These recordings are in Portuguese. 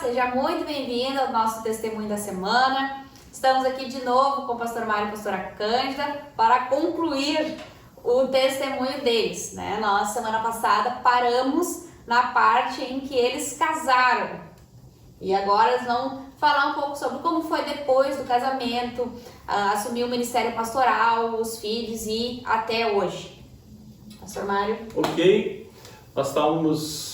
seja muito bem-vindo ao nosso Testemunho da Semana. Estamos aqui de novo com o pastor Mário e a pastora Cândida para concluir o testemunho deles, né? Nós, semana passada, paramos na parte em que eles casaram. E agora eles vão falar um pouco sobre como foi depois do casamento, assumir o ministério pastoral, os filhos e até hoje. Pastor Mário. Ok, nós estávamos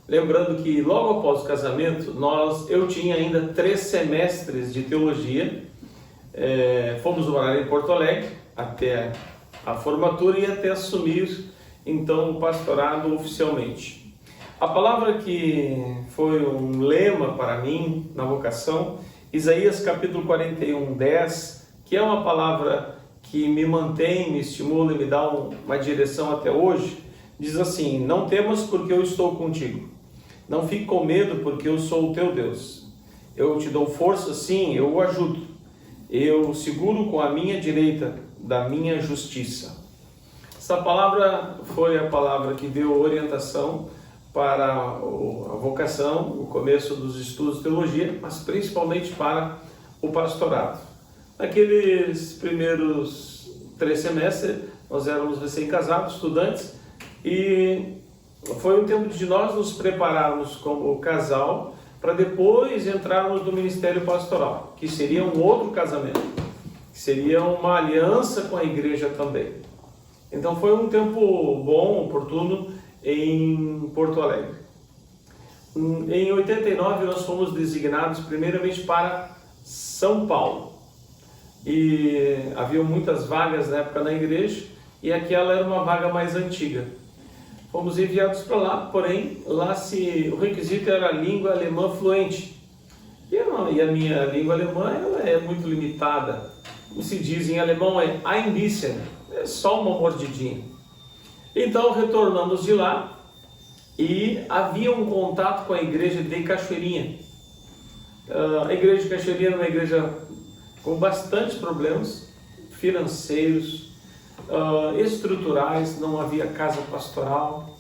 lembrando que logo após o casamento, eu tinha ainda 3 semestres de teologia, fomos morar em Porto Alegre até a formatura e até assumir então o pastorado oficialmente. A palavra que foi um lema para mim na vocação, Isaías capítulo 41, 10, que é uma palavra que me mantém, me estimula e me dá uma direção até hoje, diz assim: não temas porque eu estou contigo, não fique com medo porque eu sou o teu Deus, eu te dou força, sim, eu o ajudo, eu seguro com a minha direita da minha justiça. Essa palavra foi a palavra que deu orientação para a vocação, o começo dos estudos de teologia, mas principalmente para o pastorado. Naqueles primeiros 3 semestres, nós éramos recém-casados, estudantes, e foi um tempo de nós nos prepararmos como casal para depois entrarmos no ministério pastoral, que seria um outro casamento, que seria uma aliança com a igreja também. Então foi um tempo bom, oportuno, em Porto Alegre. Em 89 nós fomos designados primeiramente para São Paulo. E havia muitas vagas na época na igreja e aquela era uma vaga mais antiga. Fomos enviados para lá, porém lá o requisito era a língua alemã fluente. E a minha língua alemã ela é muito limitada. Como se diz em alemão é ein bisschen, é só uma mordidinha. Então retornamos de lá e havia um contato com a igreja de Cachoeirinha. A igreja de Cachoeirinha era uma igreja com bastantes problemas financeiros, estruturais, não havia casa pastoral,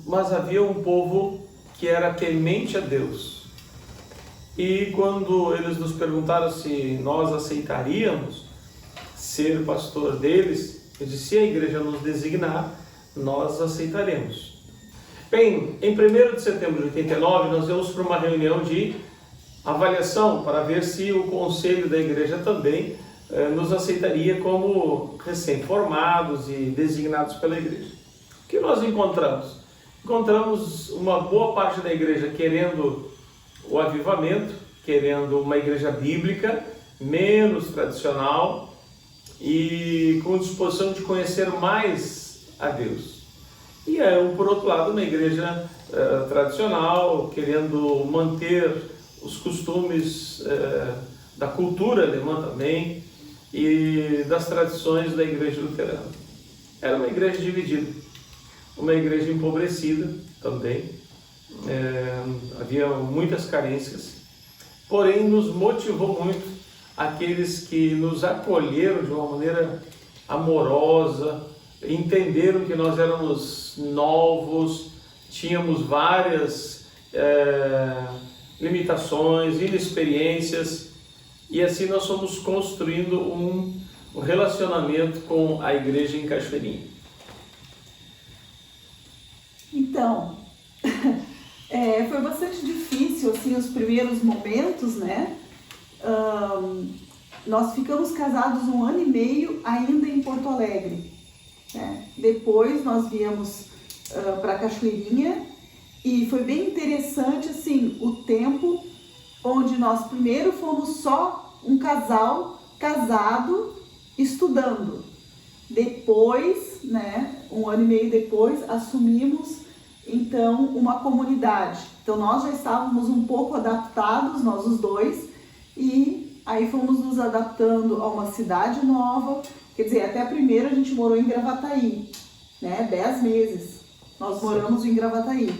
mas havia um povo que era temente a Deus. E quando eles nos perguntaram se nós aceitaríamos ser pastor deles, eu disse: se a igreja nos designar, nós aceitaremos. Bem, em 1º de setembro de 89, nós íamos para uma reunião de avaliação para ver se o conselho da igreja também nos aceitaria como recém-formados e designados pela igreja. O que nós encontramos? Encontramos uma boa parte da igreja querendo o avivamento, querendo uma igreja bíblica, menos tradicional e com disposição de conhecer mais a Deus. E por outro lado, uma igreja tradicional, querendo manter os costumes da cultura alemã também e das tradições da igreja luterana. Era uma igreja dividida, uma igreja empobrecida também, havia muitas carências, porém nos motivou muito aqueles que nos acolheram de uma maneira amorosa, entenderam que nós éramos novos, tínhamos várias limitações, inexperiências, e assim nós fomos construindo um relacionamento com a igreja em Cachoeirinha. Então, foi bastante difícil assim os primeiros momentos, né? Nós ficamos casados 1 ano e meio ainda em Porto Alegre, né? Depois nós viemos para Cachoeirinha e foi bem interessante assim o tempo onde nós primeiro fomos só um casal casado estudando. Depois, né, 1 ano e meio depois, assumimos então uma comunidade. Então nós já estávamos um pouco adaptados, nós os dois, e aí fomos nos adaptando a uma cidade nova. Quer dizer, até a primeira a gente morou em Gravataí, né, 10 meses nós moramos em Gravataí.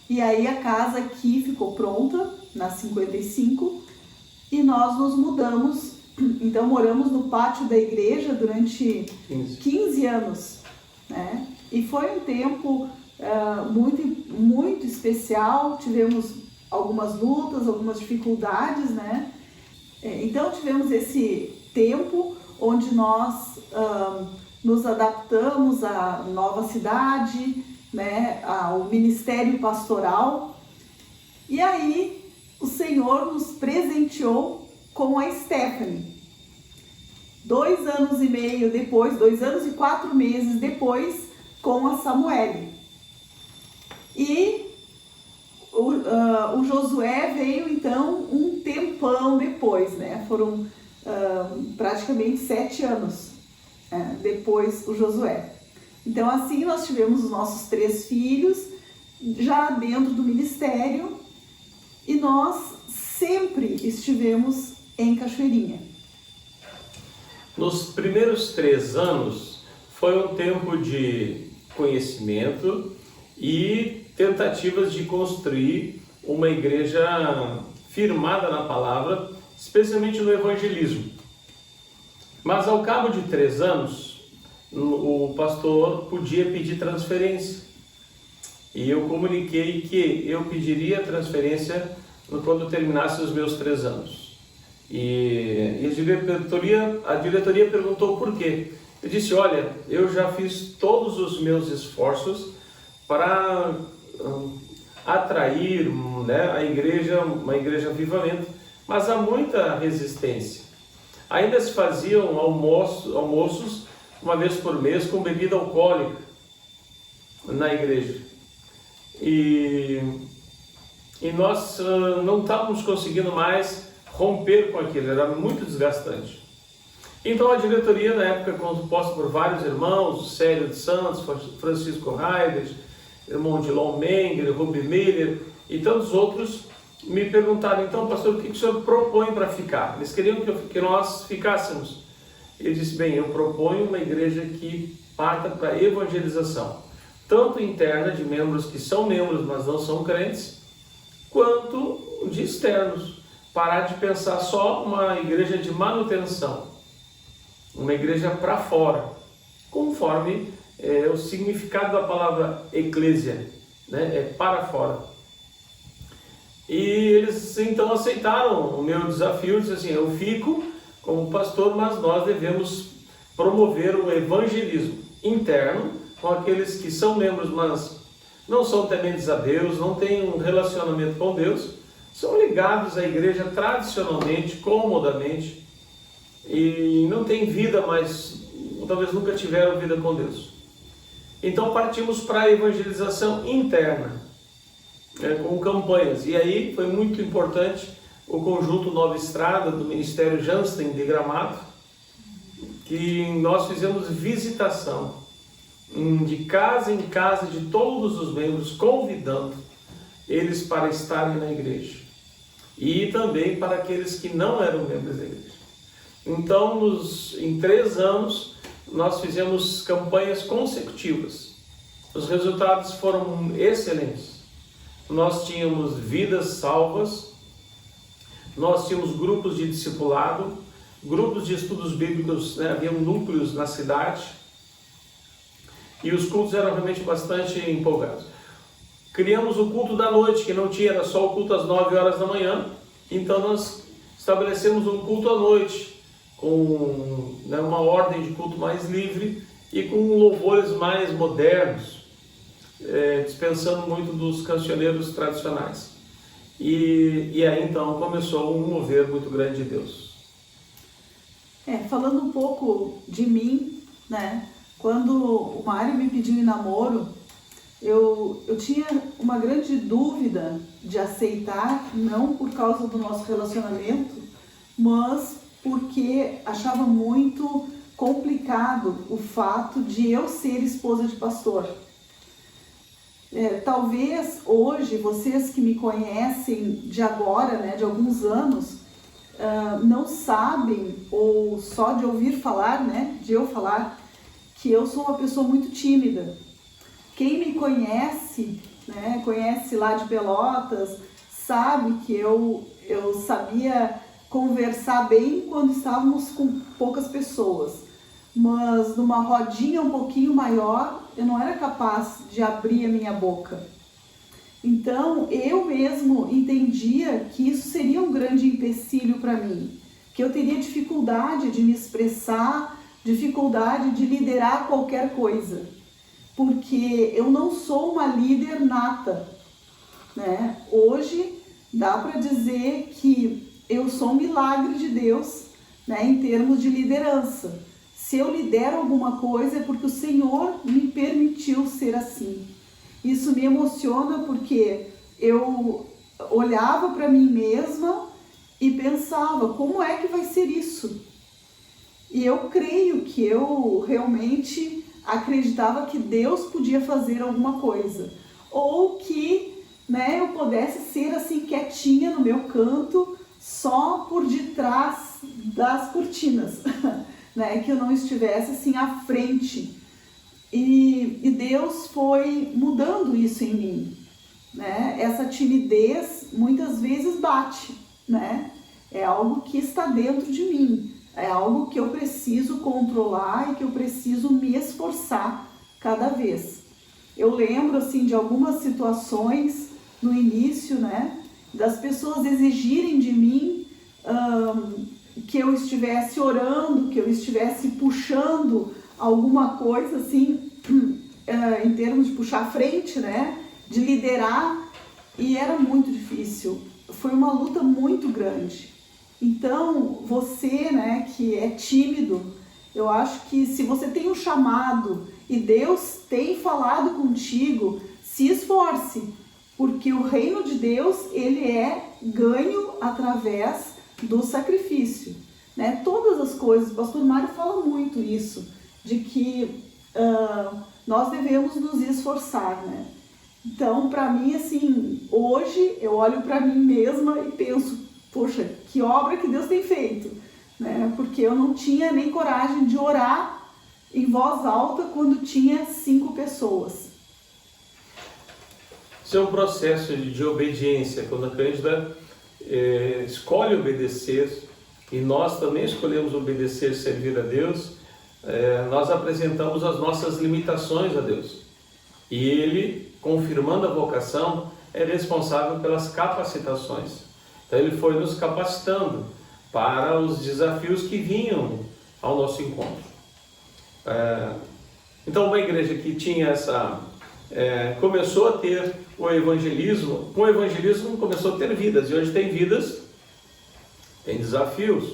E aí a casa aqui ficou pronta, na 55, e nós nos mudamos. Então moramos no pátio da igreja durante 15 anos, né? E foi um tempo muito especial, tivemos algumas lutas, algumas dificuldades, né? Então tivemos esse tempo onde nós nos adaptamos à nova cidade, né? Ao ministério pastoral, e aí o Senhor nos presenteou com a Stephanie. 2 anos e meio depois, 2 anos e 4 meses depois, com a Samuele. E o Josué veio então um tempão depois, né? Foram praticamente 7 anos depois o Josué. Então assim nós tivemos os nossos 3 filhos já dentro do ministério e nós sempre estivemos em Cachoeirinha. Nos primeiros 3 anos foi um tempo de conhecimento e tentativas de construir uma igreja firmada na palavra, especialmente no evangelismo. Mas ao cabo de 3 anos, o pastor podia pedir transferência. E eu comuniquei que eu pediria transferência quando terminasse os meus 3 anos. E a diretoria perguntou por quê. Eu disse, olha, eu já fiz todos os meus esforços para atrair, né, uma igreja avivamento, mas há muita resistência. Ainda se faziam almoços uma vez por mês com bebida alcoólica na igreja. E nós não estávamos conseguindo mais romper com aquilo, era muito desgastante. Então a diretoria, na época, composta por vários irmãos, Célio de Santos, Francisco Raider, irmão de Lon Menger, Ruby Miller e tantos outros, me perguntaram, então, pastor, o que o senhor propõe para ficar? Eles queriam que nós ficássemos. Eu disse, bem, eu proponho uma igreja que parta para a evangelização, tanto interna, de membros que são membros, mas não são crentes, quanto de externos. Parar de pensar só uma igreja de manutenção, uma igreja para fora, conforme o significado da palavra eclésia, né? É para fora. E eles então aceitaram o meu desafio, disseram assim, eu fico como pastor, mas nós devemos promover o evangelismo interno com aqueles que são membros, mas não são tementes a Deus, não têm um relacionamento com Deus, são ligados à igreja tradicionalmente, comodamente, e não têm vida, mas talvez nunca tiveram vida com Deus. Então partimos para a evangelização interna, com campanhas. E aí foi muito importante o conjunto Nova Estrada, do Ministério Jansten de Gramado, que nós fizemos visitação de casa em casa de todos os membros, convidando eles para estarem na igreja. E também para aqueles que não eram membros da igreja. Então, em 3 anos, nós fizemos campanhas consecutivas. Os resultados foram excelentes. Nós tínhamos vidas salvas, nós tínhamos grupos de discipulado, grupos de estudos bíblicos, né? Havia núcleos na cidade, e os cultos eram realmente bastante empolgados. Criamos o culto da noite, que não tinha, era só o culto às 9 horas da manhã, então nós estabelecemos um culto à noite, com uma ordem de culto mais livre e com louvores mais modernos, dispensando muito dos cancioneiros tradicionais. E aí então começou um mover muito grande de Deus. Falando um pouco de mim, né? Quando o Mário me pediu em namoro, eu tinha uma grande dúvida de aceitar, não por causa do nosso relacionamento, mas porque achava muito complicado o fato de eu ser esposa de pastor. Talvez hoje, vocês que me conhecem de agora, né, de alguns anos, não sabem, ou só de ouvir falar, né, de eu falar, que eu sou uma pessoa muito tímida. Quem me conhece, né, conhece lá de Pelotas, sabe que eu sabia conversar bem quando estávamos com poucas pessoas. mas numa rodinha um pouquinho maior, eu não era capaz de abrir a minha boca. Então, eu mesmo entendia que isso seria um grande empecilho para mim, que eu teria dificuldade de me expressar, dificuldade de liderar qualquer coisa, porque eu não sou uma líder nata, né? Hoje, dá para dizer que eu sou um milagre de Deus, né, em termos de liderança. Se eu lidero alguma coisa é porque o Senhor me permitiu ser assim. Isso me emociona porque eu olhava para mim mesma e pensava, como é que vai ser isso? E eu creio que eu realmente acreditava que Deus podia fazer alguma coisa. Ou que, né, eu pudesse ser assim quietinha no meu canto, só por detrás das cortinas, né, que eu não estivesse assim à frente. E Deus foi mudando isso em mim, né? Essa timidez muitas vezes bate, né? É algo que está dentro de mim, é algo que eu preciso controlar e que eu preciso me esforçar cada vez. Eu lembro assim de algumas situações no início, né? Das pessoas exigirem de mim que eu estivesse orando, que eu estivesse puxando alguma coisa assim, em termos de puxar a frente, né? De liderar, e era muito difícil. Foi uma luta muito grande. Então, você, né, que é tímido, eu acho que se você tem um chamado e Deus tem falado contigo, se esforce, porque o reino de Deus, ele é ganho através do sacrifício, né? Todas as coisas, o pastor Mário fala muito isso, de que nós devemos nos esforçar, né? Então, para mim, assim, hoje eu olho para mim mesma e penso, poxa, que obra que Deus tem feito, né? Porque eu não tinha nem coragem de orar em voz alta quando tinha 5 pessoas. Isso é um processo de obediência, quando a Cândida escolhe obedecer, e nós também escolhemos obedecer, servir a Deus, nós apresentamos as nossas limitações a Deus. E Ele, confirmando a vocação, é responsável pelas capacitações. Então Ele foi nos capacitando para os desafios que vinham ao nosso encontro. Então uma igreja que tinha essa... começou a ter o evangelismo, com o evangelismo começou a ter vidas, e hoje tem vidas, tem desafios.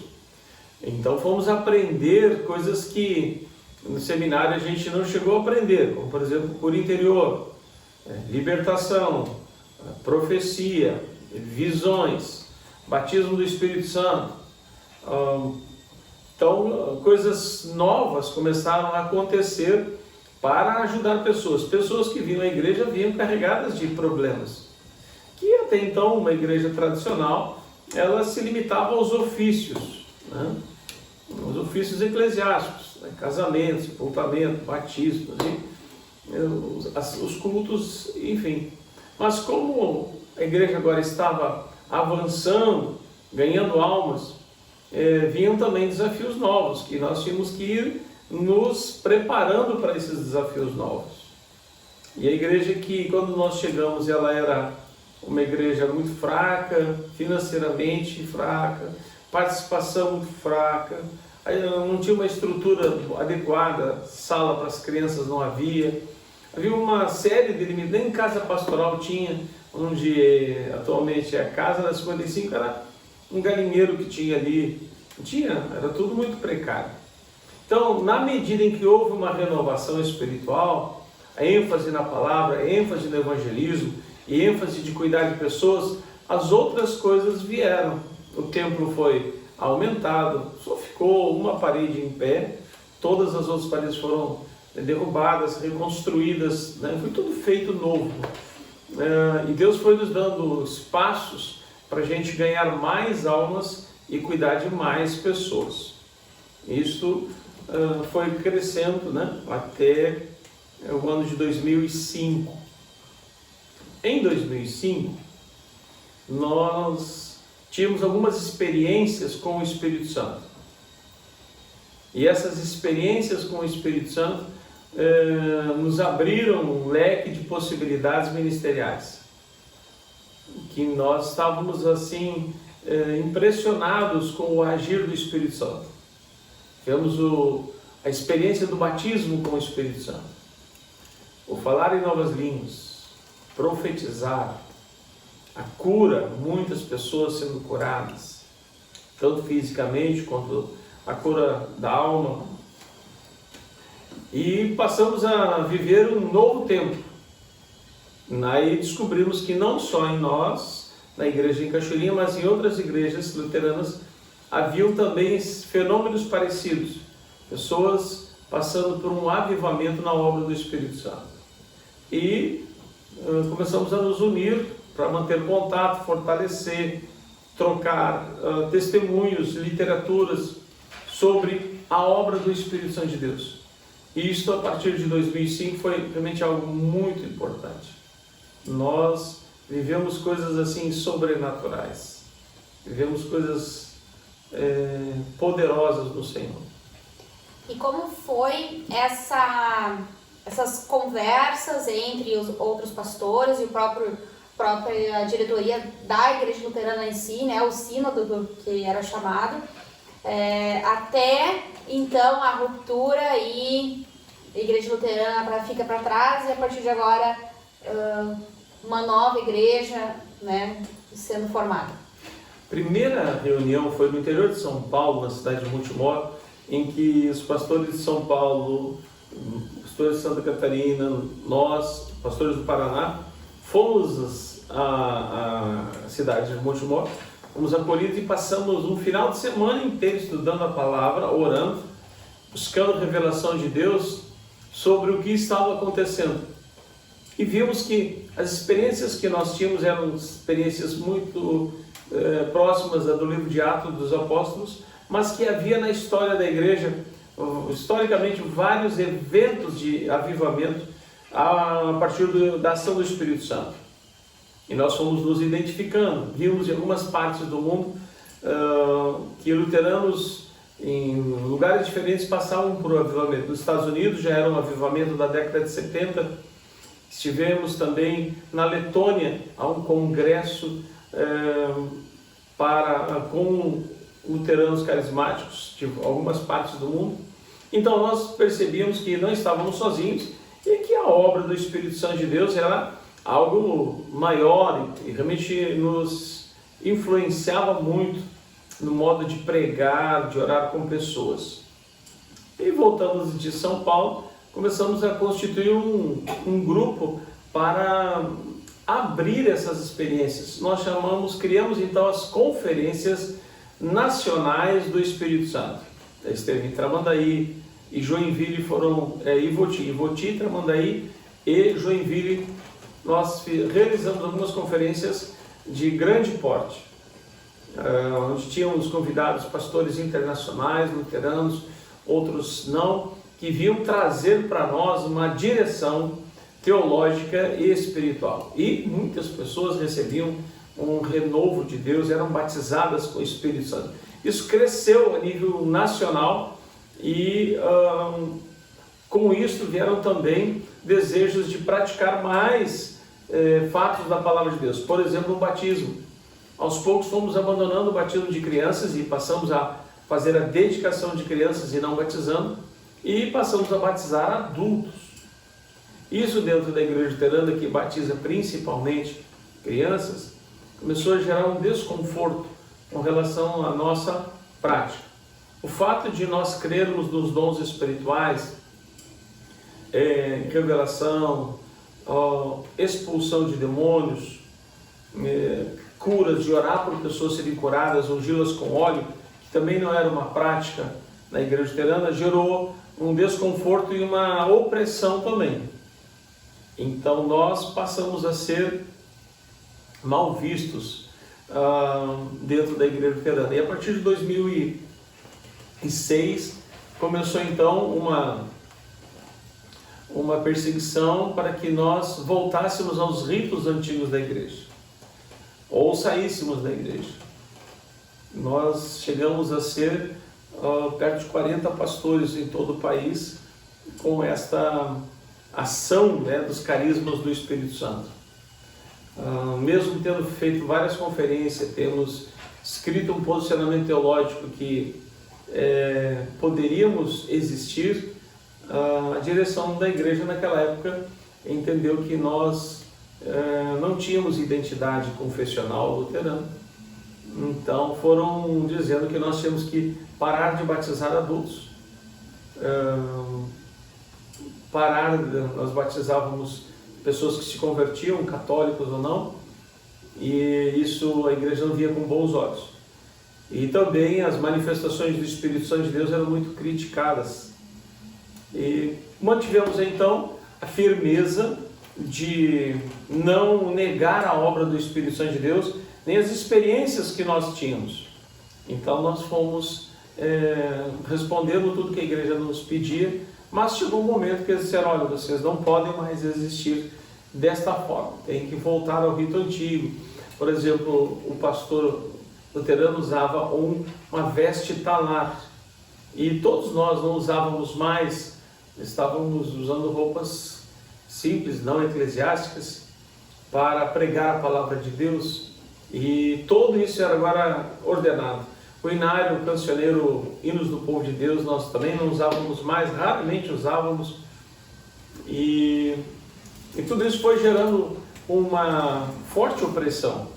Então fomos aprender coisas que no seminário a gente não chegou a aprender, como por exemplo cura interior, libertação, profecia, visões, batismo do Espírito Santo. Então coisas novas começaram a acontecer para ajudar pessoas que vinham à igreja vinham carregadas de problemas, que até então uma igreja tradicional ela se limitava aos ofícios, né? Os ofícios eclesiásticos, né? Casamento, sepultamento, batismo, os cultos, enfim. Mas como a igreja agora estava avançando, ganhando almas, vinham também desafios novos, que nós tínhamos que ir nos preparando para esses desafios novos. E a igreja que, quando nós chegamos, ela era uma igreja muito fraca, financeiramente fraca, participação muito fraca, não tinha uma estrutura adequada, sala para as crianças não havia uma série de limites, nem casa pastoral tinha, onde atualmente é a casa da 55, era um galinheiro que tinha ali, era tudo muito precário. Então, na medida em que houve uma renovação espiritual, a ênfase na palavra, a ênfase no evangelismo e ênfase de cuidar de pessoas, as outras coisas vieram. O templo foi aumentado, só ficou uma parede em pé, todas as outras paredes foram derrubadas, reconstruídas, né? Foi tudo feito novo. E Deus foi nos dando espaços para a gente ganhar mais almas e cuidar de mais pessoas. Isso foi crescendo, né, até o ano de 2005. Em 2005, nós tínhamos algumas experiências com o Espírito Santo. E essas experiências com o Espírito Santo nos abriram um leque de possibilidades ministeriais, que nós estávamos assim impressionados com o agir do Espírito Santo. Tivemos a experiência do batismo com o Espírito Santo, o falar em novas línguas, profetizar, a cura, muitas pessoas sendo curadas, tanto fisicamente quanto a cura da alma. E passamos a viver um novo tempo. Aí descobrimos que não só em nós, na igreja em Cachoeirinha, mas em outras igrejas luteranas, haviam também fenômenos parecidos. Pessoas passando por um avivamento na obra do Espírito Santo. E começamos a nos unir para manter contato, fortalecer, trocar testemunhos, literaturas sobre a obra do Espírito Santo de Deus. E isto, a partir de 2005, foi realmente algo muito importante. Nós vivemos coisas assim sobrenaturais, vivemos coisas poderosas do Senhor. E como foi essas conversas entre os outros pastores e própria diretoria da Igreja Luterana em si, né, o sínodo que era chamado, até então a ruptura e a Igreja Luterana fica para trás, e a partir de agora uma nova igreja, né, sendo formada? Primeira reunião foi no interior de São Paulo, na cidade de Montemor, em que os pastores de São Paulo, pastores de Santa Catarina, nós, pastores do Paraná, fomos à cidade de Montemor, fomos acolhidos e passamos um final de semana inteiro estudando a palavra, orando, buscando revelação de Deus sobre o que estava acontecendo. E vimos que as experiências que nós tínhamos eram experiências muito próximas do livro de Atos dos Apóstolos, mas que havia na história da igreja, historicamente, vários eventos de avivamento a partir da ação do Espírito Santo. E nós fomos nos identificando, vimos em algumas partes do mundo que luteranos em lugares diferentes passavam por um avivamento. Nos Estados Unidos já era um avivamento da década de 70, estivemos também na Letônia, a um congresso com luteranos carismáticos de algumas partes do mundo. Então nós percebíamos que não estávamos sozinhos e que a obra do Espírito Santo de Deus era algo maior e realmente nos influenciava muito no modo de pregar, de orar com pessoas. E voltamos de São Paulo, começamos a constituir um grupo para abrir essas experiências. Nós criamos então as conferências nacionais do Espírito Santo. Esteve em Tramandaí e Joinville foram Ivoti, Tramandaí e Joinville. Nós realizamos algumas conferências de grande porte, onde tínhamos convidados pastores internacionais, luteranos, outros não, que vinham trazer para nós uma direção teológica e espiritual. E muitas pessoas recebiam um renovo de Deus, eram batizadas com o Espírito Santo. Isso cresceu a nível nacional e com isso vieram também desejos de praticar mais fatos da palavra de Deus. Por exemplo, o batismo. Aos poucos fomos abandonando o batismo de crianças e passamos a fazer a dedicação de crianças e não batizando, e passamos a batizar adultos. Isso dentro da igreja luterana, que batiza principalmente crianças, começou a gerar um desconforto com relação à nossa prática. O fato de nós crermos nos dons espirituais, revelação, expulsão de demônios, curas, de orar por pessoas serem curadas, ungí-las com óleo, que também não era uma prática na igreja luterana, gerou um desconforto e uma opressão também. Então nós passamos a ser mal vistos dentro da igreja luterana. E a partir de 2006 começou então uma perseguição para que nós voltássemos aos ritos antigos da igreja, ou saíssemos da igreja. Nós chegamos a ser perto de 40 pastores em todo o país com esta ação, né, dos carismas do Espírito Santo. Mesmo tendo feito várias conferências, temos escrito um posicionamento teológico que poderíamos existir, a direção da igreja naquela época entendeu que nós não tínhamos identidade confessional luterana. Então foram dizendo que nós tínhamos que parar de batizar adultos, nós batizávamos pessoas que se convertiam, católicos ou não, e isso a igreja não via com bons olhos. E também as manifestações do Espírito Santo de Deus eram muito criticadas. E mantivemos então a firmeza de não negar a obra do Espírito Santo de Deus, nem as experiências que nós tínhamos. Então nós fomos respondendo tudo que a igreja nos pedia, mas chegou um momento que eles disseram: olha, vocês não podem mais existir desta forma, tem que voltar ao rito antigo. Por exemplo, o pastor luterano usava uma veste talar, e todos nós não usávamos mais, estávamos usando roupas simples, não eclesiásticas, para pregar a palavra de Deus, e tudo isso era agora ordenado. O inário, o cancioneiro, hinos do povo de Deus, nós também não usávamos mais, raramente usávamos, e tudo isso foi gerando uma forte opressão.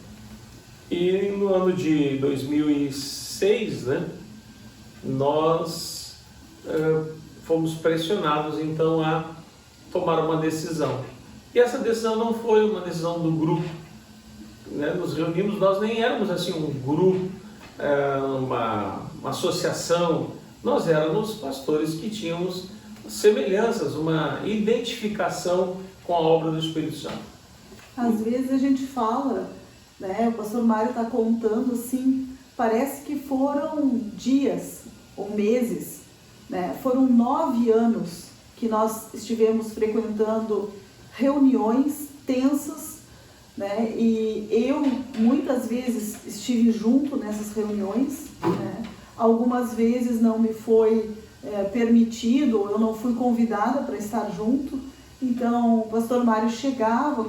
E no ano de 2006, né, nós fomos pressionados então a tomar uma decisão. E essa decisão não foi uma decisão do grupo, né? Nos reunimos, nós nem éramos assim um grupo, uma associação, nós éramos pastores que tínhamos semelhanças, uma identificação com a obra do Espírito Santo. Às vezes a gente fala, né, o pastor Mário está contando assim, parece que foram dias ou meses, né? Foram 9 anos que nós estivemos frequentando reuniões tensas, né? E eu muitas vezes estive junto nessas reuniões, né? Algumas vezes não me foi permitido, ou eu não fui convidada para estar junto. Então o pastor Mário chegava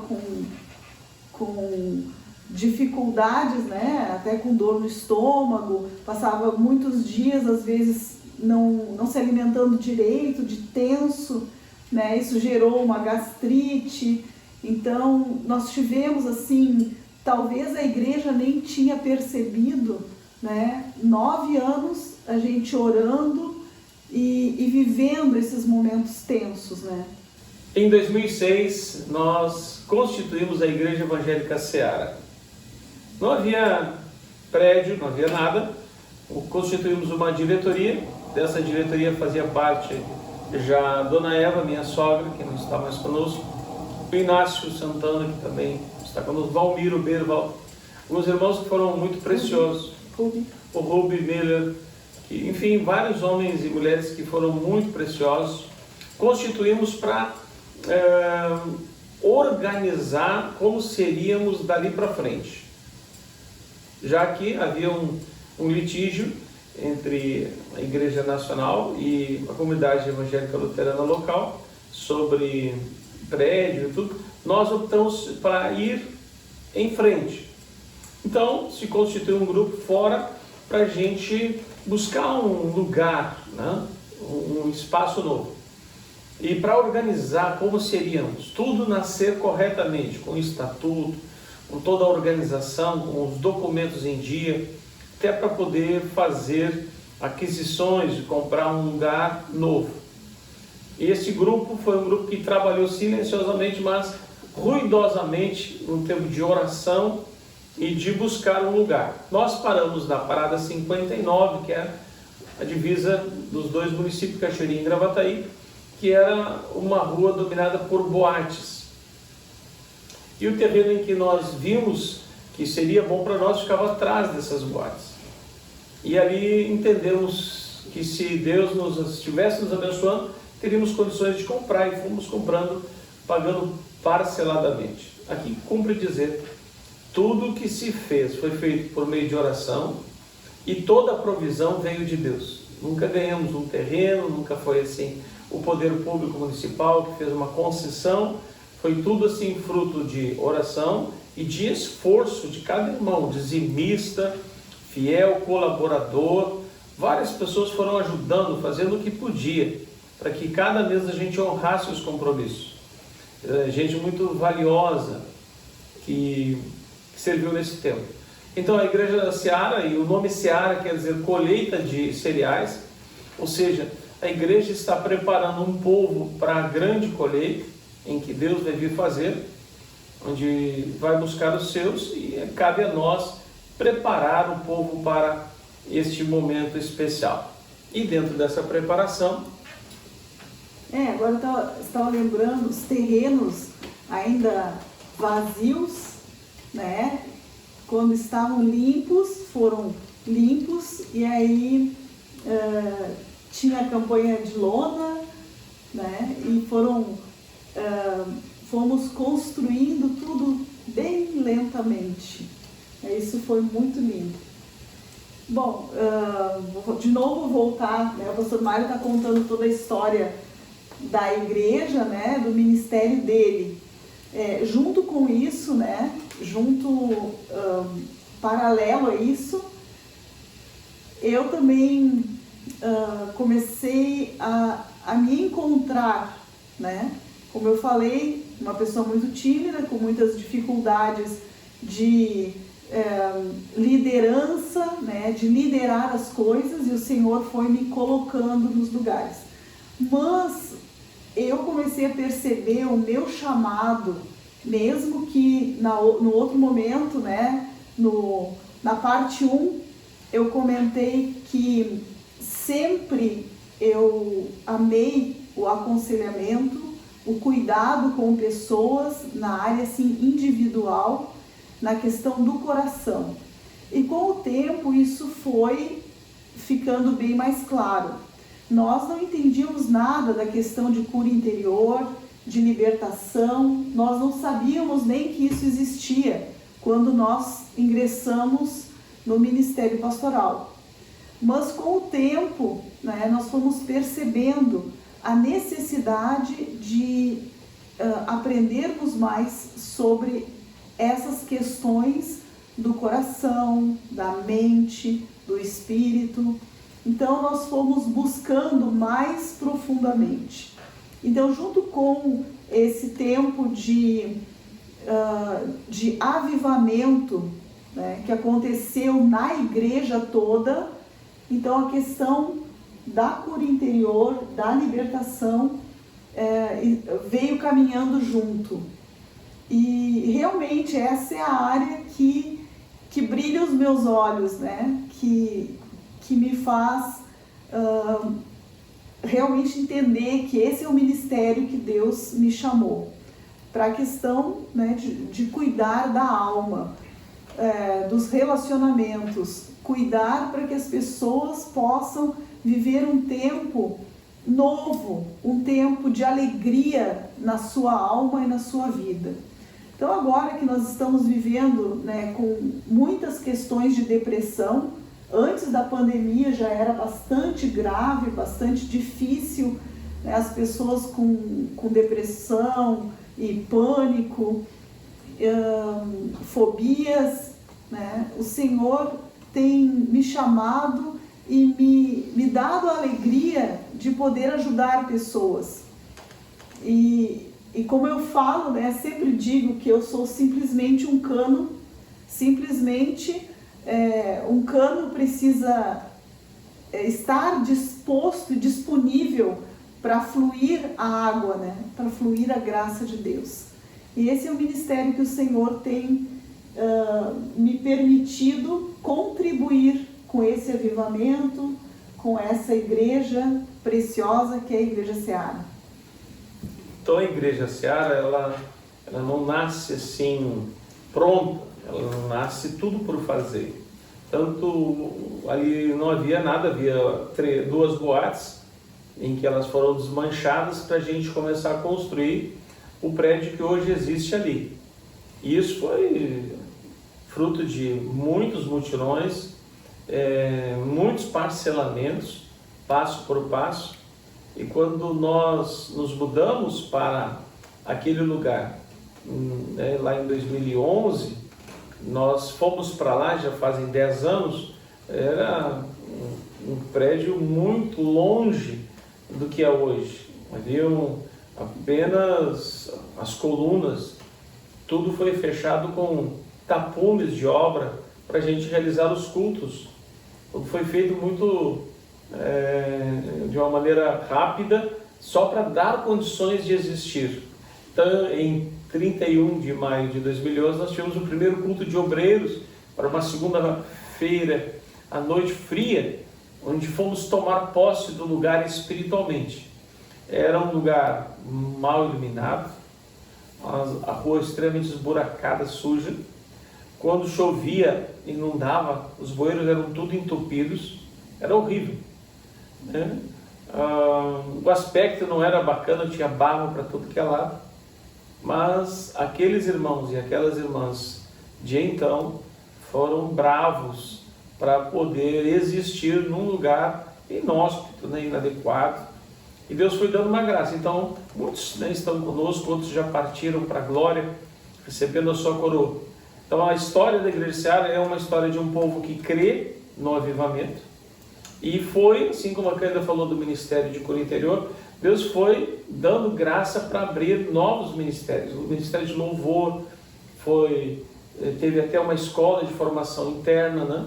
com dificuldades, né? Até com dor no estômago, passava muitos dias às vezes não se alimentando direito, de tenso, né? Isso gerou uma gastrite. Então nós tivemos assim, talvez a igreja nem tinha percebido, né? 9 anos a gente orando e vivendo esses momentos tensos, né? Em 2006 nós constituímos a Igreja Evangélica Seara. Não havia prédio, não havia nada. Constituímos uma diretoria. Dessa diretoria fazia parte já a Dona Eva, minha sogra, que não está mais conosco, o Inácio Santana, que também está conosco, Valmiro Berval, alguns irmãos que foram muito preciosos, o Ruby Miller, que, enfim, vários homens e mulheres que foram muito preciosos. Constituímos para organizar como seríamos dali para frente, já que havia um litígio entre a Igreja Nacional e a comunidade evangélica luterana local sobre prédio e tudo. Nós optamos para ir em frente. Então se constituiu um grupo fora para a gente buscar um lugar, né? Um espaço novo. E para organizar como seríamos, tudo nascer corretamente, com o estatuto, com toda a organização, com os documentos em dia, até para poder fazer aquisições, de comprar um lugar novo. E esse grupo foi um grupo que trabalhou silenciosamente, mas ruidosamente, no tempo de oração e de buscar um lugar. Nós paramos na Parada 59, que é a divisa dos dois municípios, Cachoeirinha e Gravataí, que era uma rua dominada por boates. E o terreno em que nós vimos que seria bom para nós ficava atrás dessas boates. E ali entendemos que se Deus estivesse nos abençoando, teríamos condições de comprar, e fomos comprando, pagando parceladamente. Aqui cumpre dizer, tudo o que se fez foi feito por meio de oração, e toda a provisão veio de Deus. Nunca ganhamos um terreno, nunca foi assim o poder público municipal que fez uma concessão. Foi tudo assim fruto de oração e de esforço de cada irmão, dizimista, fiel, colaborador. Várias pessoas foram ajudando, fazendo o que podia, para que cada mês a gente honrasse os compromissos. Gente muito valiosa que serviu nesse tempo. Então a Igreja Seara, e o nome Seara quer dizer colheita de cereais, ou seja, a igreja está preparando um povo para a grande colheita, em que Deus vai vir fazer, onde vai buscar os seus, e cabe a nós preparar o povo para este momento especial. E dentro dessa preparação... Agora eu estava lembrando, os terrenos ainda vazios, né? Quando estavam limpos, foram limpos, e aí tinha a campanha de lona, né? E fomos construindo tudo bem lentamente. Isso foi muito lindo. Bom, vou de novo voltar, né? O pastor Mário está contando toda a história da igreja, né? Do ministério dele. Junto com isso, né? Paralelo a isso, eu também comecei a me encontrar, né? Como eu falei, uma pessoa muito tímida, com muitas dificuldades de liderança, né? De liderar as coisas, e o Senhor foi me colocando nos lugares. Mas eu comecei a perceber o meu chamado, mesmo que no outro momento, né? Na parte 1, eu comentei que sempre eu amei o aconselhamento, o cuidado com pessoas na área assim, individual, na questão do coração. E com o tempo isso foi ficando bem mais claro. Nós não entendíamos nada da questão de cura interior, de libertação, nós não sabíamos nem que isso existia quando nós ingressamos no ministério pastoral. Mas com o tempo, né, nós fomos percebendo a necessidade de aprendermos mais sobre essas questões do coração, da mente, do espírito. Então nós fomos buscando mais profundamente. Então, junto com esse tempo de avivamento, né, que aconteceu na igreja toda, então a questão da cura interior, da libertação, veio caminhando junto. E realmente essa é a área que brilha os meus olhos, né, que me faz realmente entender que esse é o ministério que Deus me chamou, para a questão, né, de cuidar da alma, dos relacionamentos, cuidar para que as pessoas possam viver um tempo novo, um tempo de alegria na sua alma e na sua vida. Então agora que nós estamos vivendo, né, com muitas questões de depressão, antes da pandemia já era bastante grave, bastante difícil, né, as pessoas com depressão e pânico, fobias, né? O Senhor tem me chamado e me dado a alegria de poder ajudar pessoas. E como eu falo, né, sempre digo que eu sou simplesmente um cano, um cano precisa estar disposto e disponível para fluir a água, né? Para fluir a graça de Deus. E esse é o ministério que o Senhor tem me permitido contribuir com esse avivamento, com essa igreja preciosa que é a Igreja Seara. Então a Igreja Seara, ela não nasce assim pronta, ela nasce tudo por fazer. Tanto ali não havia nada, havia 2 boates em que elas foram desmanchadas para a gente começar a construir o prédio que hoje existe ali. E isso foi fruto de muitos mutirões, muitos parcelamentos, passo por passo. E quando nós nos mudamos para aquele lugar, né, lá em 2011, nós fomos para lá, já fazem 10 anos, era um prédio muito longe do que é hoje. Haviam apenas as colunas, tudo foi fechado com tapumes de obra para a gente realizar os cultos. Tudo foi feito muito de uma maneira rápida, só para dar condições de existir. Então, em 31 de maio de 2011, nós tivemos o primeiro culto de obreiros para uma segunda-feira, à noite fria, onde fomos tomar posse do lugar espiritualmente. Era um lugar mal iluminado, a rua extremamente esburacada, suja. Quando chovia, inundava, os bueiros eram tudo entupidos, era horrível, né? O aspecto não era bacana, tinha barro para tudo que é lado, mas aqueles irmãos e aquelas irmãs de então foram bravos para poder existir num lugar inóspito, né, inadequado, e Deus foi dando uma graça. Então muitos, né, estão conosco, outros já partiram para a glória, recebendo a sua coroa. Então a história da Igreja Seara é uma história de um povo que crê no avivamento, e foi, assim como a Cândida falou do ministério de cura interior, Deus foi dando graça para abrir novos ministérios. O ministério de louvor teve até uma escola de formação interna, né?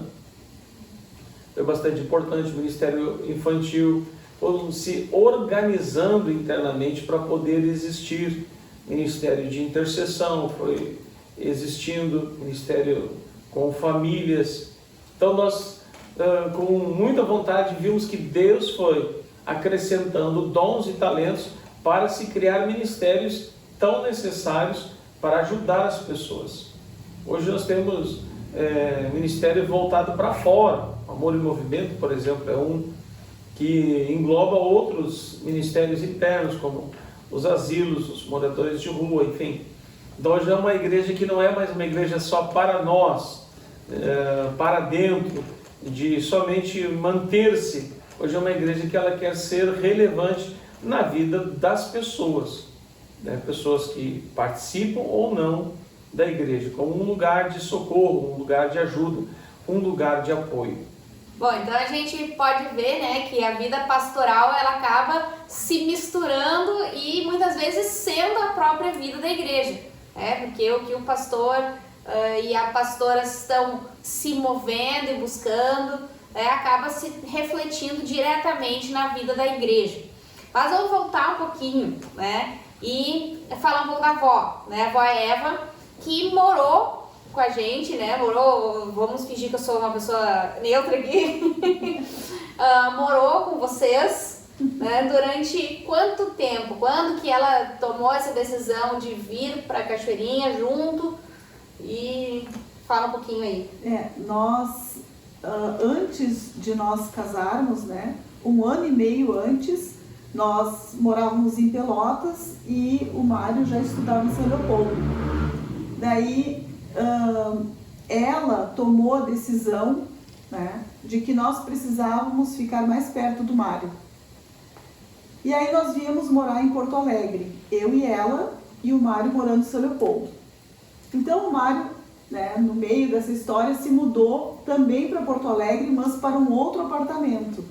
Foi bastante importante. O ministério infantil, todos se organizando internamente para poder existir. Ministério de intercessão foi existindo, ministério com famílias. Então nós, com muita vontade, vimos que Deus foi acrescentando dons e talentos para se criar ministérios tão necessários para ajudar as pessoas. Hoje nós temos ministério voltado para fora. Amor em Movimento, por exemplo, é um que engloba outros ministérios internos, como os asilos, os moradores de rua, enfim. Então hoje é uma igreja que não é mais uma igreja só para nós, para dentro, de somente manter-se. Hoje é uma igreja que ela quer ser relevante na vida das pessoas, né? Pessoas que participam ou não da igreja, como um lugar de socorro, um lugar de ajuda, um lugar de apoio. Bom, então a gente pode ver, né, que a vida pastoral ela acaba se misturando e muitas vezes sendo a própria vida da igreja, né? Porque o que o pastor e a pastora estão se movendo e buscando, acaba se refletindo diretamente na vida da igreja. Mas vamos voltar um pouquinho, né, e falar um pouco da avó, né, a avó Eva, que morou com a gente, né, vamos fingir que eu sou uma pessoa neutra aqui, morou com vocês, né, durante quanto tempo? Quando que ela tomou essa decisão de vir para Cachoeirinha junto? E fala um pouquinho aí. Nós, antes de nós casarmos, né, 1 ano e meio antes, nós morávamos em Pelotas e o Mário já estudava em São Leopoldo. Daí, ela tomou a decisão, né, de que nós precisávamos ficar mais perto do Mário. E aí nós viemos morar em Porto Alegre, eu e ela, e o Mário morando em São Leopoldo. Então o Mário, né, no meio dessa história, se mudou também para Porto Alegre, mas para um outro apartamento.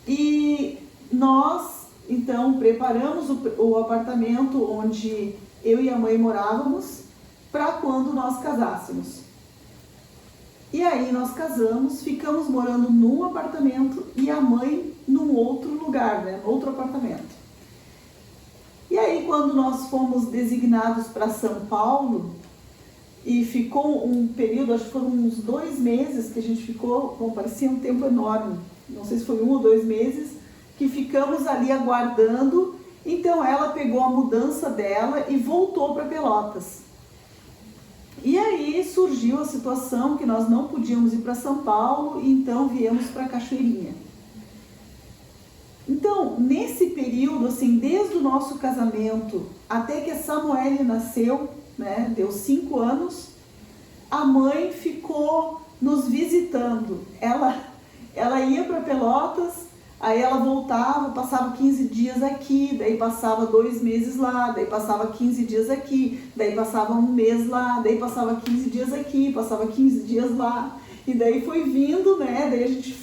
E nós, então, preparamos o apartamento onde eu e a mãe morávamos para quando nós casássemos. E aí nós casamos, ficamos morando num apartamento e a mãe num outro lugar, né, outro apartamento. E aí quando nós fomos designados para São Paulo, e ficou um período, acho que foram uns 2 meses que a gente ficou, bom, parecia um tempo enorme, não sei se foi 1 ou 2 meses, que ficamos ali aguardando. Então ela pegou a mudança dela e voltou para Pelotas. E aí surgiu a situação que nós não podíamos ir para São Paulo, e então viemos para Cachoeirinha. Então, nesse período, assim, desde o nosso casamento até que a Samuele nasceu, né, deu 5 anos, a mãe ficou nos visitando. Ela ia para Pelotas, Aí ela voltava, passava 15 dias aqui, daí passava 2 meses lá, daí passava 15 dias aqui, daí passava 1 mês lá, daí passava 15 dias aqui, passava 15 dias lá. E daí foi vindo, né? Daí a gente,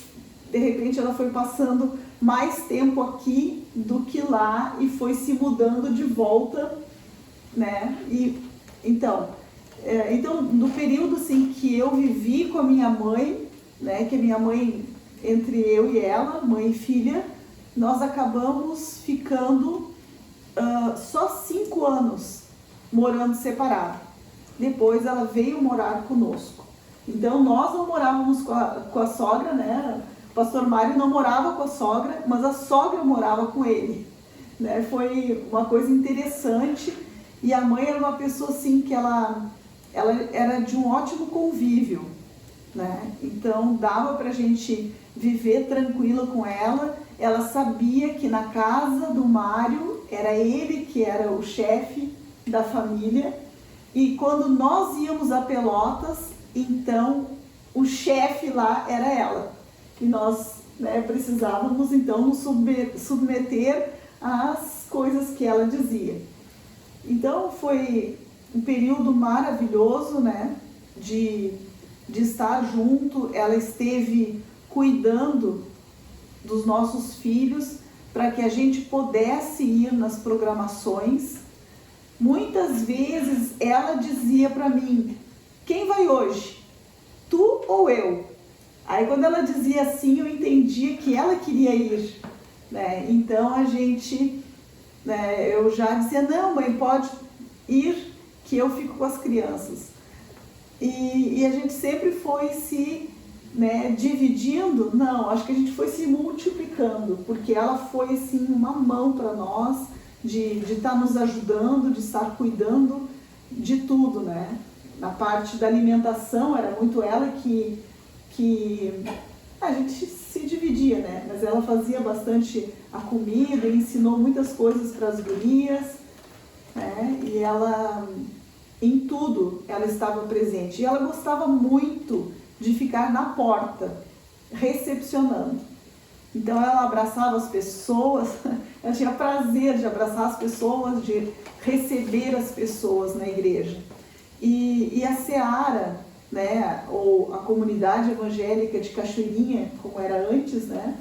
de repente, ela foi passando mais tempo aqui do que lá e foi se mudando de volta, né? E então no período assim que eu vivi com a minha mãe, né? Que a minha mãe, entre eu e ela, mãe e filha, nós acabamos ficando só 5 anos morando separado. Depois ela veio morar conosco. Então nós não morávamos com a sogra, né? O pastor Mário não morava com a sogra, mas a sogra morava com ele, né? Foi uma coisa interessante. E a mãe era uma pessoa assim que ela era de um ótimo convívio, né? Então dava pra gente viver tranquila com ela. Ela sabia que na casa do Mário era ele que era o chefe da família, e quando nós íamos a Pelotas, então o chefe lá era ela, e nós, né, precisávamos então nos submeter às coisas que ela dizia. Então foi um período maravilhoso, né, de estar junto. Ela esteve cuidando dos nossos filhos para que a gente pudesse ir nas programações. Muitas vezes ela dizia para mim: quem vai hoje? Tu ou eu? Aí quando ela dizia assim, eu entendia que ela queria ir, né? Então a gente, né, eu já dizia: não, mãe, pode ir, que eu fico com as crianças. E a gente sempre foi se, né, dividindo. Não, acho que a gente foi se multiplicando, porque ela foi assim uma mão para nós, de estar nos ajudando, de estar cuidando de tudo, né? Na parte da alimentação era muito ela que a gente se dividia, né? Mas ela fazia bastante a comida, ensinou muitas coisas para as gurias, né? E ela, em tudo, ela estava presente. E ela gostava muito de ficar na porta, recepcionando. Então ela abraçava as pessoas, ela tinha prazer de abraçar as pessoas, de receber as pessoas na igreja. E a Seara, né, ou a comunidade evangélica de Cachoeirinha, como era antes, né,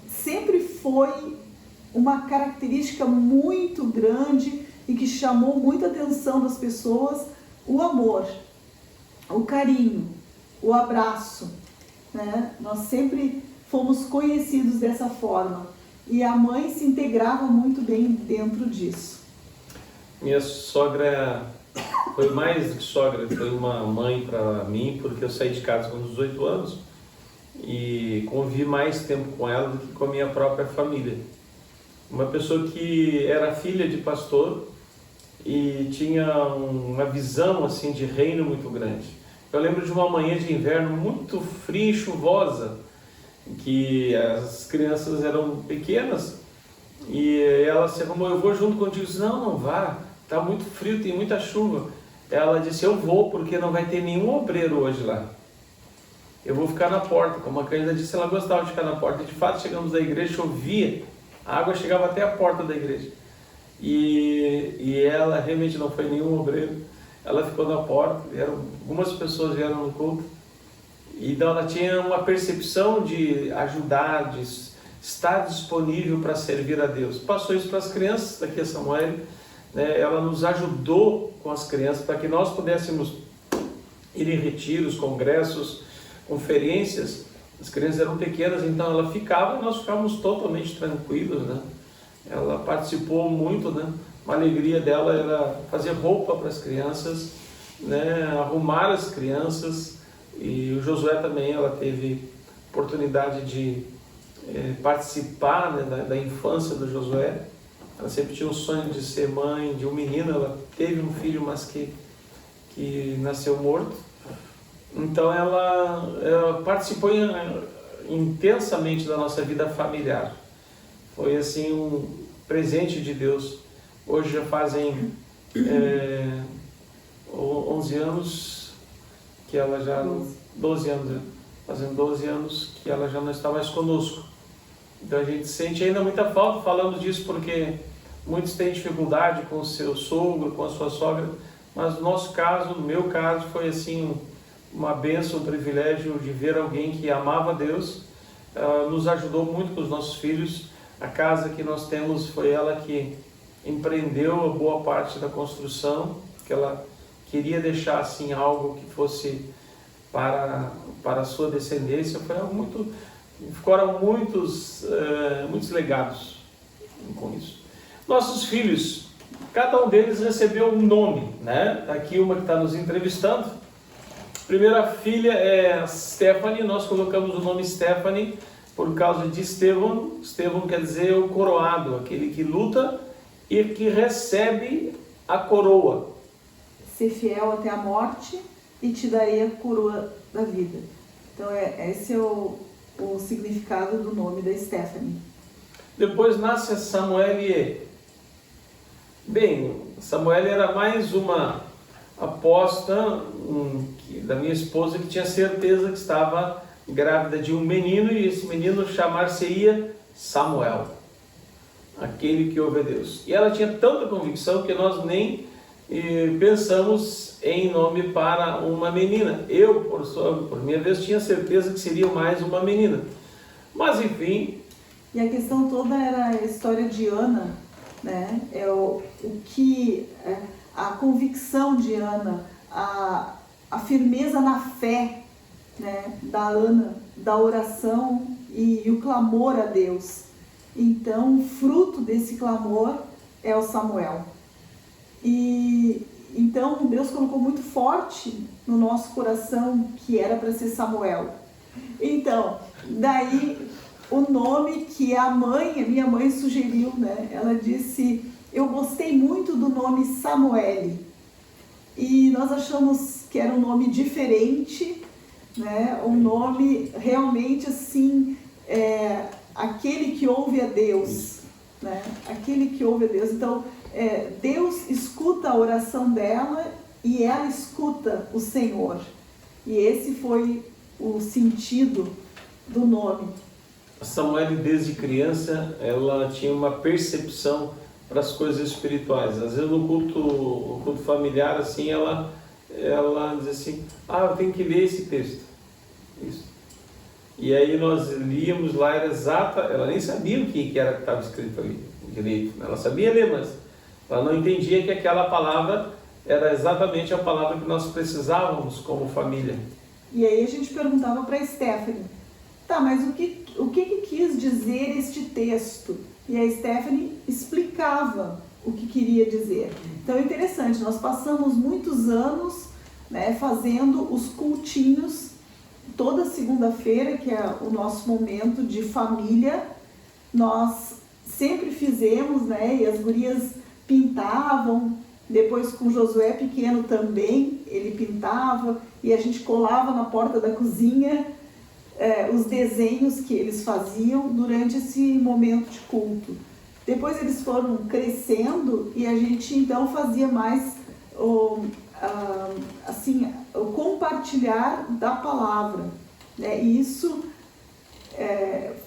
sempre foi uma característica muito grande e que chamou muita atenção das pessoas: o amor, o carinho, o abraço, né? Nós sempre fomos conhecidos dessa forma, e a mãe se integrava muito bem dentro disso. Minha sogra foi mais do que sogra, foi uma mãe para mim, porque eu saí de casa com 18 anos e convivi mais tempo com ela do que com a minha própria família. Uma pessoa que era filha de pastor e tinha uma visão assim de reino muito grande. Eu lembro de uma manhã de inverno muito fria e chuvosa, que as crianças eram pequenas, e ela se arrumou: eu vou junto contigo. Eu disse: não vá, está muito frio, tem muita chuva. Ela disse: eu vou, porque não vai ter nenhum obreiro hoje lá. Eu vou ficar na porta. Como a Cândida disse, ela gostava de ficar na porta. E de fato, chegamos da igreja, chovia, a água chegava até a porta da igreja. E ela realmente não foi nenhum obreiro. Ela ficou na porta, algumas pessoas vieram no culto. Então ela tinha uma percepção de ajudar, de estar disponível para servir a Deus. Passou isso para as crianças, daqui a Samuel, né? Ela nos ajudou com as crianças para que nós pudéssemos ir em retiros, congressos, conferências. As crianças eram pequenas, então ela ficava e nós ficávamos totalmente tranquilos, né? Ela participou muito, né? Uma alegria dela era fazer roupa para as crianças, né? Arrumar as crianças. E o Josué também, ela teve oportunidade de participar, né, da infância do Josué. Ela sempre tinha um sonho de ser mãe de um menino. Ela teve um filho, mas que nasceu morto. Então ela participou intensamente da nossa vida familiar. Foi assim um presente de Deus. Hoje já fazem 11 anos que ela já... 12 anos, fazendo 12 anos que ela já não está mais conosco. Então a gente sente ainda muita falta falando disso, porque muitos têm dificuldade com o seu sogro, com a sua sogra, mas no nosso caso, no meu caso, foi assim uma bênção, um privilégio de ver alguém que amava a Deus, nos ajudou muito com os nossos filhos. A casa que nós temos foi ela que empreendeu a boa parte da construção, que ela queria deixar assim algo que fosse para a sua descendência. Foi algo muito, ficaram muitos legados com isso. Nossos filhos, cada um deles recebeu um nome, né? Aqui uma que está nos entrevistando. Primeira filha é Stephanie, nós colocamos o nome Stephanie por causa de Estevão. Estevão quer dizer o coroado, aquele que luta e que recebe a coroa. Ser fiel até a morte e te darei a coroa da vida. Então esse é o significado do nome da Stephanie. Depois nasce a Samuele. Bem, Samuele era mais uma aposta da minha esposa, que tinha certeza que estava grávida de um menino, e esse menino chamar-se-ia Samuel, aquele que ouve a Deus. E ela tinha tanta convicção que nós nem pensamos em nome para uma menina. Eu, por minha vez, tinha certeza que seria mais uma menina. Mas enfim... E a questão toda era a história de Ana, né? A convicção de Ana, a firmeza na fé, né, da Ana, da oração e o clamor a Deus. Então, o fruto desse clamor é o Samuel. E então Deus colocou muito forte no nosso coração que era para ser Samuel. Então, daí o nome que minha mãe sugeriu, né? Ela disse: eu gostei muito do nome Samuele. E nós achamos que era um nome diferente, né? Um nome realmente assim, aquele que ouve a Deus, né? Aquele que ouve a Deus. Então, Deus escuta a oração dela e ela escuta o Senhor. E esse foi o sentido do nome. A Samuele, desde criança, ela tinha uma percepção para as coisas espirituais. Às vezes no culto familiar, assim, ela diz assim: eu tenho que ler esse texto. Isso. E aí nós líamos lá, era exata, ela nem sabia o que era que estava escrito ali direito. Ela sabia ler, mas ela não entendia que aquela palavra era exatamente a palavra que nós precisávamos como família. E aí a gente perguntava para a Stephanie: tá, mas o que quis dizer este texto? E a Stephanie explicava o que queria dizer. Então é interessante, nós passamos muitos anos, né, fazendo os cultinhos toda segunda-feira, que é o nosso momento de família. Nós sempre fizemos, né, e as gurias pintavam, depois com o Josué pequeno também, ele pintava, e a gente colava na porta da cozinha os desenhos que eles faziam durante esse momento de culto. Depois eles foram crescendo e a gente então fazia mais o compartilhar da palavra, né? E isso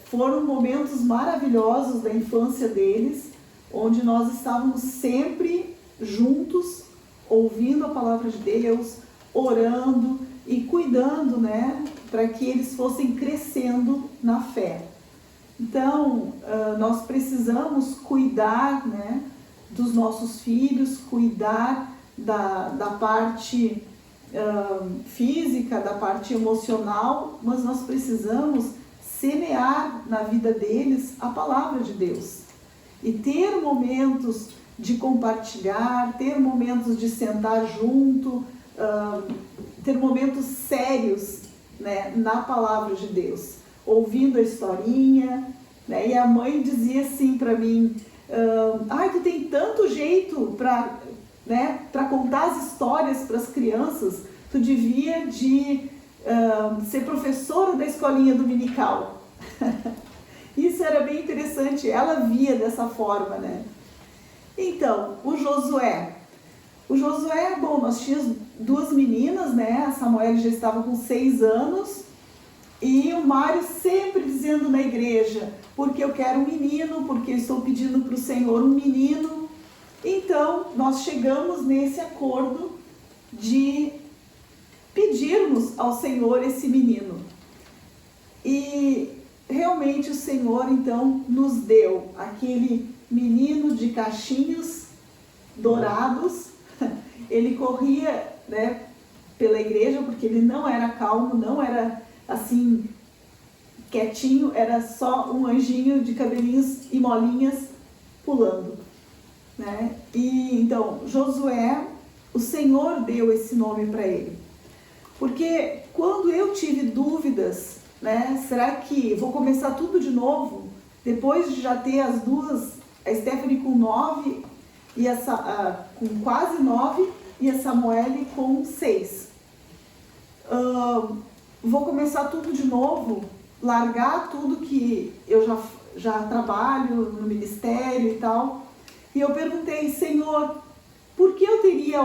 foram momentos maravilhosos da infância deles, onde nós estávamos sempre juntos, ouvindo a palavra de Deus, orando e cuidando, né, para que eles fossem crescendo na fé. Então, nós precisamos cuidar, né, dos nossos filhos, cuidar da parte física, da parte emocional, mas nós precisamos semear na vida deles a palavra de Deus. E ter momentos de compartilhar, ter momentos de sentar junto, ter momentos sérios, né, na palavra de Deus, ouvindo a historinha, né? E a mãe dizia assim para mim: tu tem tanto jeito para, né, para contar as histórias para as crianças, tu devia de ser professora da escolinha dominical. Isso era bem interessante, ela via dessa forma, né? Então, o Josué, bom, nós tínhamos duas meninas, né? A Samuel já estava com 6 anos E o Mário sempre dizendo na igreja, porque eu quero um menino, porque eu estou pedindo para o Senhor um menino. Então, nós chegamos nesse acordo de pedirmos ao Senhor esse menino. E realmente o Senhor, então, nos deu aquele menino de cachinhos dourados. Ele corria, né, pela igreja, porque ele não era calmo, não era assim, quietinho, era só um anjinho de cabelinhos e molinhas pulando, né? E então, Josué, o Senhor deu esse nome para ele. Porque quando eu tive dúvidas, né, será que vou começar tudo de novo? Depois de já ter as duas, a Stephanie com 9, e com quase 9, e a Samuele com 6. Vou começar tudo de novo, largar tudo que eu já trabalho no ministério e tal. E eu perguntei, Senhor, por que eu teria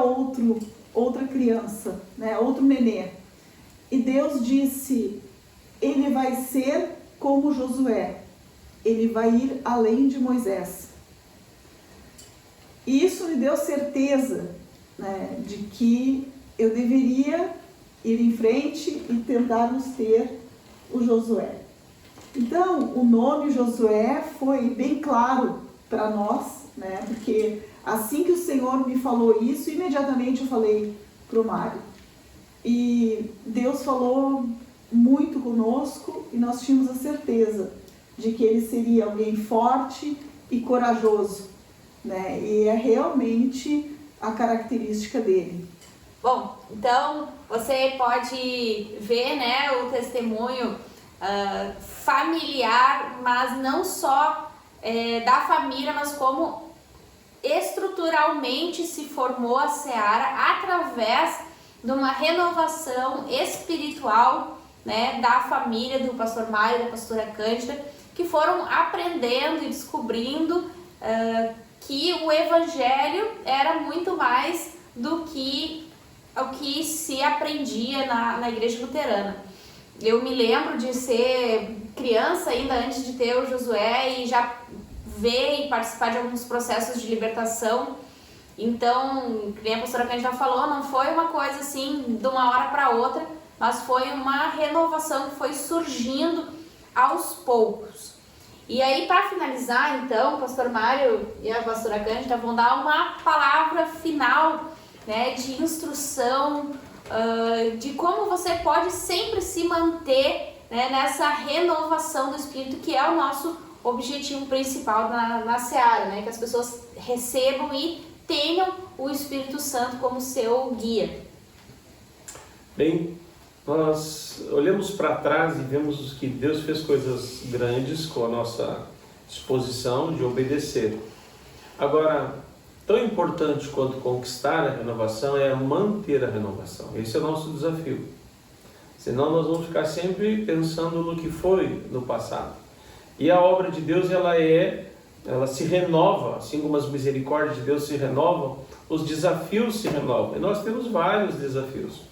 outra criança, né, outro nenê? E Deus disse, ele vai ser como Josué, ele vai ir além de Moisés. E isso me deu certeza, né, de que eu deveria ir em frente e tentarmos ter o Josué. Então, o nome Josué foi bem claro para nós, né, porque assim que o Senhor me falou isso, imediatamente eu falei para o Mário. E Deus falou muito conosco e nós tínhamos a certeza de que ele seria alguém forte e corajoso, né? E é realmente a característica dele. Bom, então você pode ver, né, o testemunho familiar, mas não só da família, mas como estruturalmente se formou a Seara através de uma renovação espiritual, né, da família do pastor Mário e da pastora Cândida, que foram aprendendo e descobrindo que o evangelho era muito mais do que o que se aprendia na igreja luterana. Eu me lembro de ser criança ainda antes de ter o Josué e já ver e participar de alguns processos de libertação. Então, como a pastora Cândida falou, não foi uma coisa assim de uma hora para outra, mas foi uma renovação que foi surgindo aos poucos. E aí, para finalizar, então, o pastor Mário e a pastora Cândida vão dar uma palavra final, né, de instrução, de como você pode sempre se manter, né, nessa renovação do Espírito, que é o nosso objetivo principal na Seara, né, que as pessoas recebam e tenham o Espírito Santo como seu guia. Bem, nós olhamos para trás e vemos que Deus fez coisas grandes com a nossa disposição de obedecer. Agora, tão importante quanto conquistar a renovação é manter a renovação. Esse é o nosso desafio. Senão nós vamos ficar sempre pensando no que foi no passado. E a obra de Deus, ela se renova, assim como as misericórdias de Deus se renovam, os desafios se renovam. E nós temos vários desafios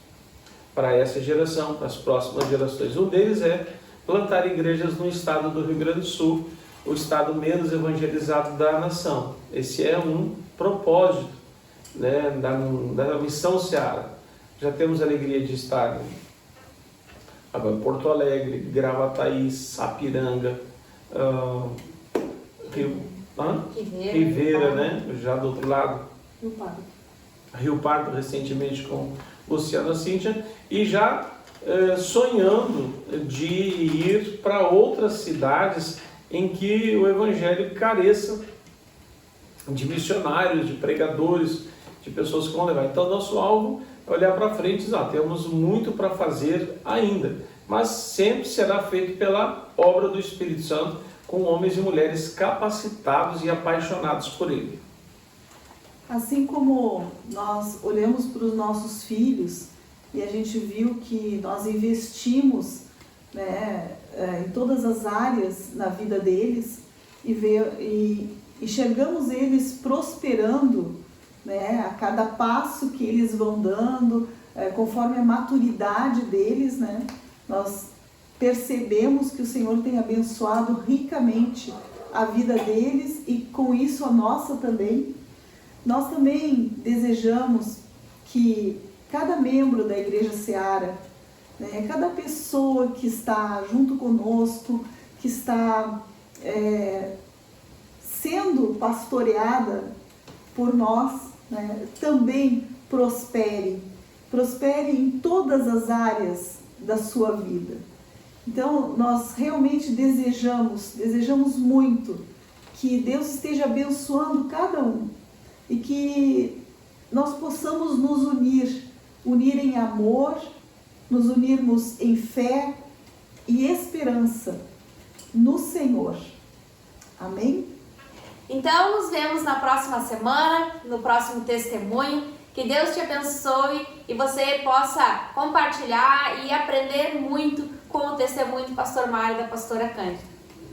para essa geração, para as próximas gerações. Um deles é plantar igrejas no estado do Rio Grande do Sul, o estado menos evangelizado da nação. Esse é um propósito, né, da missão Seara. Já temos a alegria de estar agora em Porto Alegre, Gravataí, Sapiranga, Ribeira, né? Já do outro lado, Rio Pardo, recentemente com Luciana Cíntia, e já sonhando de ir para outras cidades em que o evangelho careça de missionários, de pregadores, de pessoas que vão levar. Então, nosso alvo é olhar para frente e dizer, temos muito para fazer ainda, mas sempre será feito pela obra do Espírito Santo, com homens e mulheres capacitados e apaixonados por Ele. Assim como nós olhamos para os nossos filhos e a gente viu que nós investimos, né, em todas as áreas na vida deles e enxergamos eles prosperando, né, a cada passo que eles vão dando, conforme a maturidade deles, né, nós percebemos que o Senhor tem abençoado ricamente a vida deles e com isso a nossa também. Nós também desejamos que cada membro da Igreja Seara, né, cada pessoa que está junto conosco, que está sendo pastoreada por nós, né, também prospere em todas as áreas da sua vida. Então, nós realmente desejamos muito que Deus esteja abençoando cada um e que nós possamos nos unir em amor, nos unirmos em fé e esperança no Senhor. Amém? Então, nos vemos na próxima semana, no próximo testemunho. Que Deus te abençoe e você possa compartilhar e aprender muito com o testemunho do pastor Mário e da pastora Cândida.